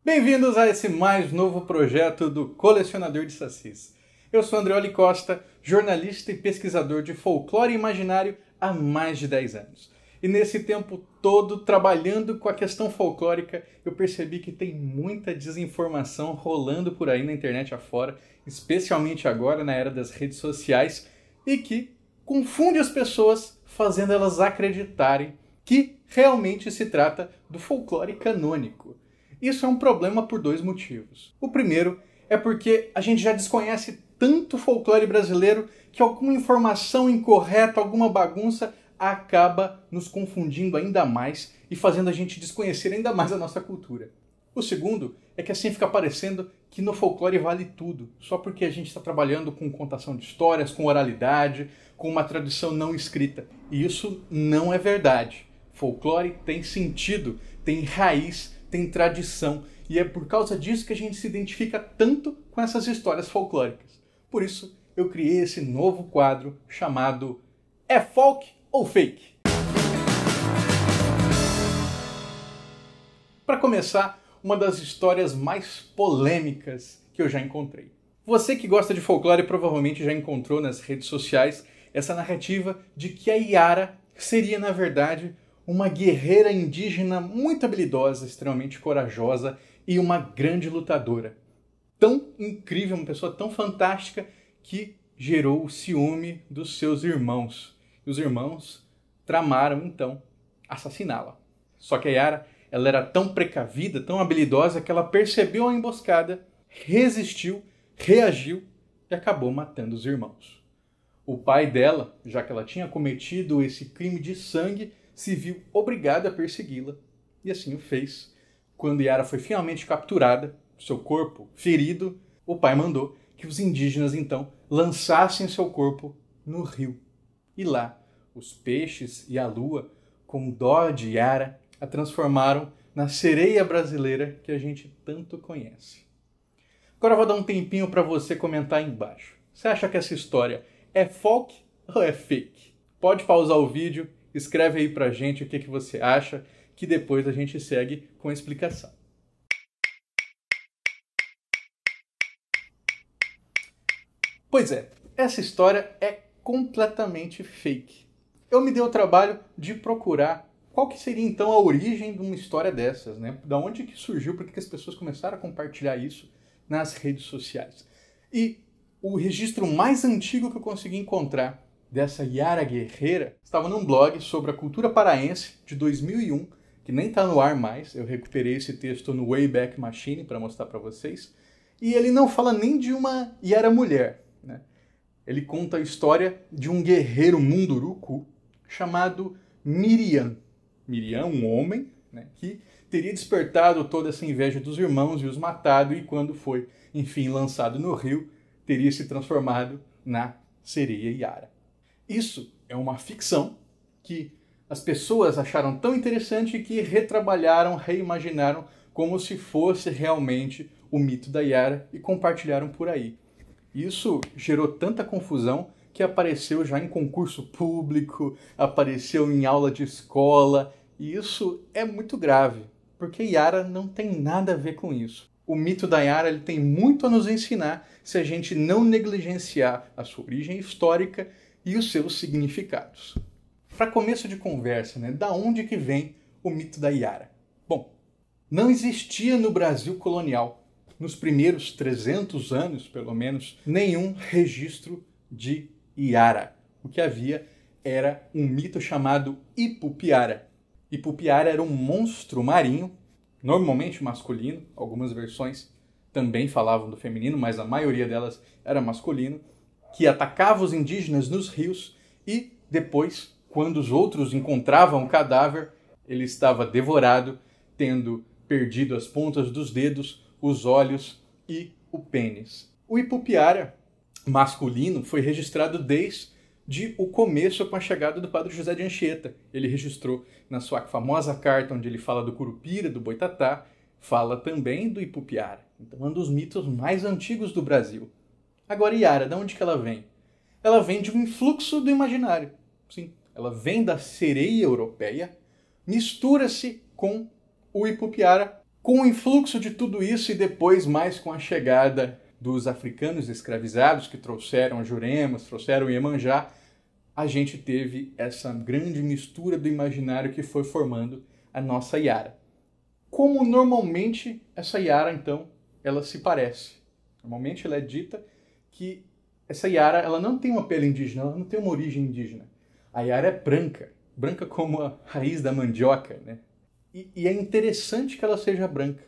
Bem-vindos a esse mais novo projeto do Colecionador de Sacis. Eu sou Andreoli Costa, jornalista e pesquisador de folclore imaginário há mais de 10 anos. E nesse tempo todo, trabalhando com a questão folclórica, eu percebi que tem muita desinformação rolando por aí na internet afora, especialmente agora na era das redes sociais, e que confunde as pessoas, fazendo elas acreditarem que realmente se trata do folclore canônico. Isso é um problema por dois motivos. O primeiro é porque a gente já desconhece tanto folclore brasileiro que alguma informação incorreta, alguma bagunça, acaba nos confundindo ainda mais e fazendo a gente desconhecer ainda mais a nossa cultura. O segundo é que assim fica parecendo que no folclore vale tudo, só porque a gente está trabalhando com contação de histórias, com oralidade, com uma tradição não escrita. E isso não é verdade. Folclore tem sentido, tem raiz, tem tradição, e é por causa disso que a gente se identifica tanto com essas histórias folclóricas. Por isso, eu criei esse novo quadro chamado É Folk ou Fake? Para começar, uma das histórias mais polêmicas que eu já encontrei. Você que gosta de folclore provavelmente já encontrou nas redes sociais essa narrativa de que a Iara seria, na verdade, uma guerreira indígena muito habilidosa, extremamente corajosa e uma grande lutadora. Tão incrível, uma pessoa tão fantástica que gerou o ciúme dos seus irmãos. E os irmãos tramaram, então, assassiná-la. Só que a Iara, ela era tão precavida, tão habilidosa, que ela percebeu a emboscada, resistiu, reagiu e acabou matando os irmãos. O pai dela, já que ela tinha cometido esse crime de sangue, se viu obrigado a persegui-la, e assim o fez. Quando Iara foi finalmente capturada, seu corpo ferido, o pai mandou que os indígenas então lançassem seu corpo no rio. E lá, os peixes e a lua, com dó de Iara, a transformaram na sereia brasileira que a gente tanto conhece. Agora eu vou dar um tempinho para você comentar aí embaixo. Você acha que essa história é folk ou é fake? Pode pausar o vídeo, escreve aí pra gente o que você acha, que depois a gente segue com a explicação. Pois é, essa história é completamente fake. Eu me dei o trabalho de procurar qual que seria então a origem de uma história dessas, né? Da onde que surgiu, por que as pessoas começaram a compartilhar isso nas redes sociais. E o registro mais antigo que eu consegui encontrar dessa Iara guerreira estava num blog sobre a cultura paraense de 2001, que nem está no ar mais. Eu recuperei esse texto no Wayback Machine para mostrar para vocês. E ele não fala nem de uma Iara mulher, né? Ele conta a história de um guerreiro munduruku chamado Miriam. Miriam, um homem, né, que teria despertado toda essa inveja dos irmãos e os matado, e quando foi, enfim, lançado no rio, teria se transformado na sereia Iara. Isso é uma ficção que as pessoas acharam tão interessante que retrabalharam, reimaginaram como se fosse realmente o mito da Iara e compartilharam por aí. Isso gerou tanta confusão que apareceu já em concurso público, apareceu em aula de escola, e isso é muito grave, porque Iara não tem nada a ver com isso. O mito da Iara ele tem muito a nos ensinar se a gente não negligenciar a sua origem histórica e os seus significados. Para começo de conversa, né, da onde que vem o mito da Iara? Bom, não existia no Brasil colonial, nos primeiros 300 anos, pelo menos, nenhum registro de Iara. O que havia era um mito chamado Ipupiara. Ipupiara era um monstro marinho, normalmente masculino, algumas versões também falavam do feminino, mas a maioria delas era masculino, que atacava os indígenas nos rios e depois, quando os outros encontravam o cadáver, ele estava devorado, tendo perdido as pontas dos dedos, os olhos e o pênis. O Ipupiara masculino foi registrado desde o começo com a chegada do padre José de Anchieta. Ele registrou na sua famosa carta onde ele fala do Curupira, do Boitatá, fala também do Ipupiara. Então, um dos mitos mais antigos do Brasil. Agora, Iara, de onde que ela vem? Ela vem de um influxo do imaginário. Sim, ela vem da sereia europeia, mistura-se com o Ipupiara Com o influxo de tudo isso e depois mais com a chegada dos africanos escravizados que trouxeram Juremas, trouxeram Iemanjá, a gente teve essa grande mistura do imaginário que foi formando a nossa Yara. Como normalmente essa Yara, então, ela se parece? Normalmente ela é dita que essa Yara ela não tem uma pele indígena, ela não tem uma origem indígena. A Yara é branca, branca como a raiz da mandioca, né? E é interessante que ela seja branca.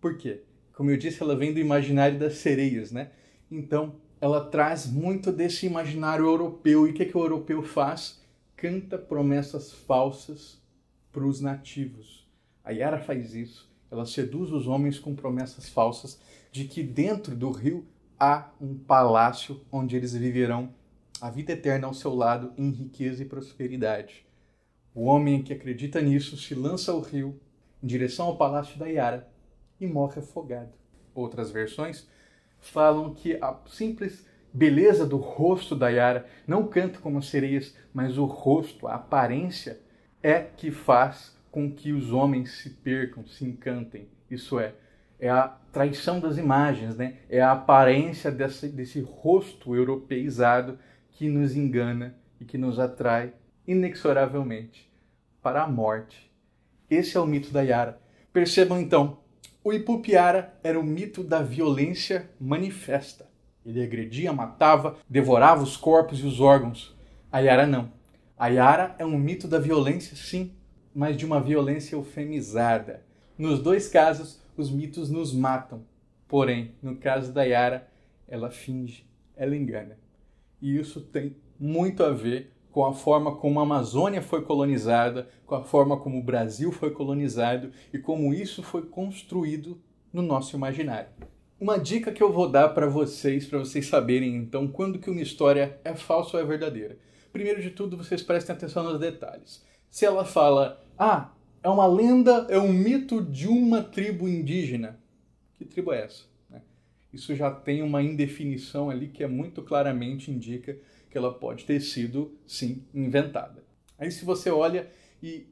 Por quê? Como eu disse, ela vem do imaginário das sereias, né? Então, ela traz muito desse imaginário europeu. E o que o europeu faz? Canta promessas falsas para os nativos. A Yara faz isso. Ela seduz os homens com promessas falsas de que dentro do rio há um palácio onde eles viverão a vida eterna ao seu lado em riqueza e prosperidade. O homem que acredita nisso se lança ao rio em direção ao palácio da Yara e morre afogado. Outras versões falam que a simples beleza do rosto da Yara não canta como as sereias, mas o rosto, a aparência, é que faz com que os homens se percam, se encantem. Isso é a traição das imagens, né? É a aparência desse rosto europeizado que nos engana e que nos atrai inexoravelmente para a morte. Esse é o mito da Yara. Percebam então, o Ipupiara era o mito da violência manifesta. Ele agredia, matava, devorava os corpos e os órgãos. A Yara não. A Yara é um mito da violência, sim, mas de uma violência eufemizada. Nos dois casos, os mitos nos matam. Porém, no caso da Yara, ela finge, ela engana. E isso tem muito a ver com a forma como a Amazônia foi colonizada, com a forma como o Brasil foi colonizado e como isso foi construído no nosso imaginário. Uma dica que eu vou dar para vocês saberem então quando que uma história é falsa ou é verdadeira. Primeiro de tudo, vocês prestem atenção nos detalhes. Se ela fala, é uma lenda, é um mito de uma tribo indígena, que tribo é essa? Isso já tem uma indefinição ali que muito claramente indica que ela pode ter sido, sim, inventada. Aí se você olha e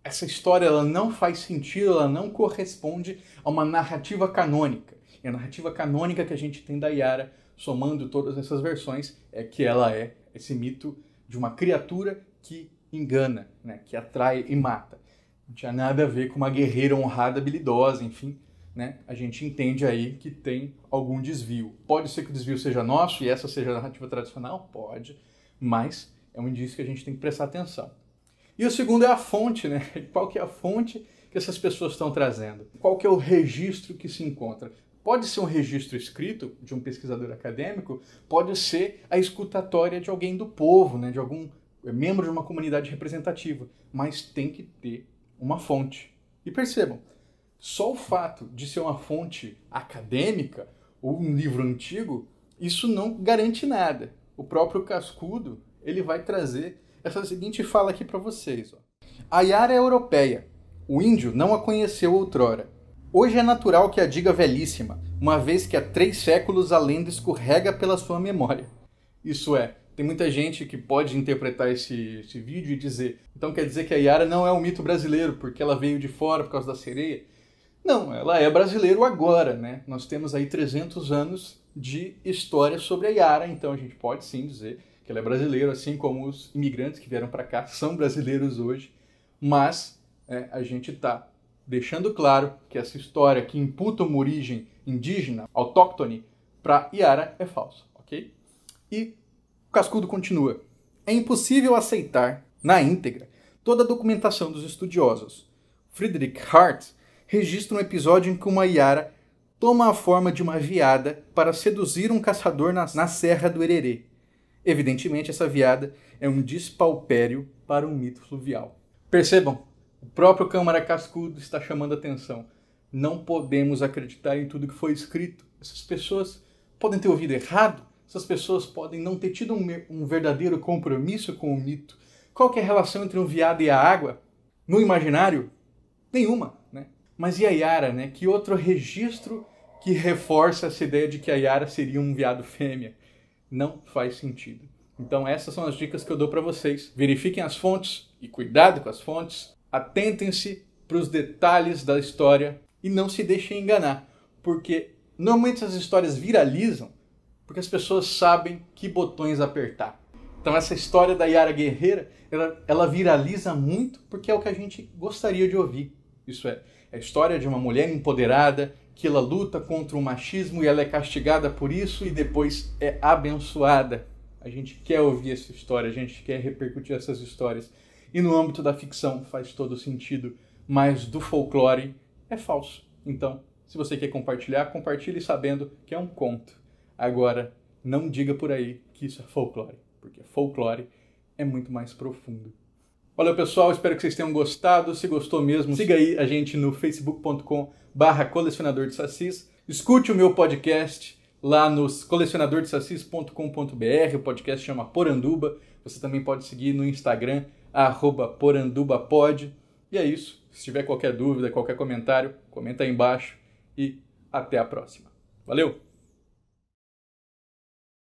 essa história ela não faz sentido, ela não corresponde a uma narrativa canônica. E a narrativa canônica que a gente tem da Yara, somando todas essas versões, é que ela é esse mito de uma criatura que engana, né, que atrai e mata. Não tinha nada a ver com uma guerreira honrada, habilidosa, enfim. Né, a gente entende aí que tem algum desvio. Pode ser que o desvio seja nosso e essa seja a narrativa tradicional? Pode, mas é um indício que a gente tem que prestar atenção. E o segundo é a fonte, né? Qual que é a fonte que essas pessoas estão trazendo? Qual que é o registro que se encontra? Pode ser um registro escrito de um pesquisador acadêmico, pode ser a escutatória de alguém do povo, né? De algum membro de uma comunidade representativa, mas tem que ter uma fonte. E percebam, só o fato de ser uma fonte acadêmica ou um livro antigo, isso não garante nada. O próprio Cascudo, ele vai trazer essa seguinte fala aqui para vocês. A Yara é europeia. O índio não a conheceu outrora. Hoje é natural que a diga velhíssima, uma vez que há 3 séculos a lenda escorrega pela sua memória. Isso é, tem muita gente que pode interpretar esse vídeo e dizer, então quer dizer que a Yara não é um mito brasileiro, porque ela veio de fora por causa da sereia? Não, ela é brasileiro agora, né? Nós temos aí 300 anos de história sobre a Yara, então a gente pode sim dizer que ela é brasileira, assim como os imigrantes que vieram para cá são brasileiros hoje, mas a gente está deixando claro que essa história que imputa uma origem indígena, autóctone, para Yara é falsa, ok? E o Cascudo continua. É impossível aceitar, na íntegra, toda a documentação dos estudiosos. Friedrich Hart registra um episódio em que uma Yara toma a forma de uma veada para seduzir um caçador na Serra do Hererê. Evidentemente, essa veada é um despalpério para um mito fluvial. Percebam, o próprio Câmara Cascudo está chamando a atenção. Não podemos acreditar em tudo que foi escrito. Essas pessoas podem ter ouvido errado, essas pessoas podem não ter tido um verdadeiro compromisso com o mito. Qual que é a relação entre um veado e a água? No imaginário? Nenhuma, né? Mas e a Yara, né? Que outro registro que reforça essa ideia de que a Yara seria um veado fêmea? Não faz sentido. Então essas são as dicas que eu dou para vocês. Verifiquem as fontes e cuidado com as fontes. Atentem-se para os detalhes da história E não se deixem enganar, porque normalmente essas histórias viralizam porque as pessoas sabem que botões apertar. Então essa história da Yara Guerreira, ela viraliza muito porque é o que a gente gostaria de ouvir. Isso é a história de uma mulher empoderada, que ela luta contra o machismo e ela é castigada por isso e depois é abençoada. A gente quer ouvir essa história, a gente quer repercutir essas histórias. E no âmbito da ficção faz todo sentido, mas do folclore é falso. Então, se você quer compartilhar, compartilhe sabendo que é um conto. Agora, não diga por aí que isso é folclore, porque folclore é muito mais profundo. Valeu, pessoal, espero que vocês tenham gostado. Se gostou mesmo, siga aí a gente no facebook.com/colecionador de sacis. Escute o meu podcast lá no colecionadordesacis.com.br. O podcast chama Poranduba. Você também pode seguir no Instagram, @porandubapod. E é isso. Se tiver qualquer dúvida, qualquer comentário, comenta aí embaixo e até a próxima. Valeu!